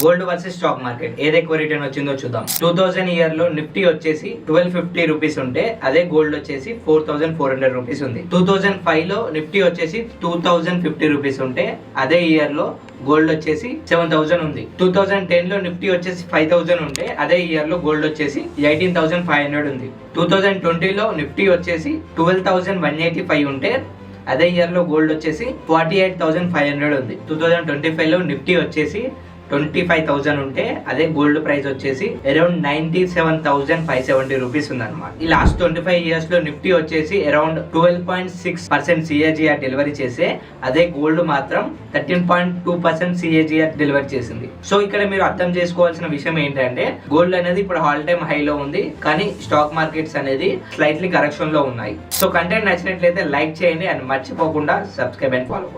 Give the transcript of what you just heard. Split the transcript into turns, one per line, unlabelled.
Gold versus stock market ఏది ఎక్కువ return వచ్చిందో చూద్దాం. 2000 ఇయర్ లో నిఫ్టీ వచ్చేసి 1250 రూపీస్ ఉంటే అదే గోల్డ్ వచ్చేసి 4400 రూపీస్ ఉంది. 2005 లో నిఫ్టీ వచ్చేసి 2050 రూపీస్ ఉంటే అదే ఇయర్ లో గోల్డ్ వచ్చేసి 7000 ఉంది. 2010 లో నిఫ్టీ వచ్చేసి 5000 ఉంటే అదే ఇయర్ లో గోల్డ్ వచ్చేసి 18500 ఉంది. 2020 లో నిఫ్టీ వచ్చేసి 12185 ఉంటే అదే ఇయర్ లో గోల్డ్ వచ్చేసి 48500 ఉంది. 2025 లో నిఫ్టీ వచ్చేసి 25,000 ఉంటే అదే గోల్డ్ ప్రైస్ వచ్చేసి అరౌండ్ 97,570 రూపీస్ ఉంది అనమాట. ఈ లాస్ట్ 25 ఇయర్స్ లో నిఫ్టీ వచ్చేసి అరౌండ్ 12.6% CAGR డెలివరీ చేసే అదే గోల్డ్ మాత్రం 13.2% CAGR డెలివరీ చేసింది. సో ఇక్కడ మీరు అర్థం చేసుకోవాల్సిన విషయం ఏంటంటే గోల్డ్ అనేది ఇప్పుడు ఆల్ టైమ్ హైలో ఉంది, కానీ స్టాక్ మార్కెట్స్ అనేది స్లైట్లీ కరెక్షన్ లో ఉన్నాయి. సో కంటెంట్ నచ్చినట్లయితే లైక్ చేయండి అండ్ మర్చిపోకుండా సబ్స్క్రైబ్ అండ్ ఫాలో.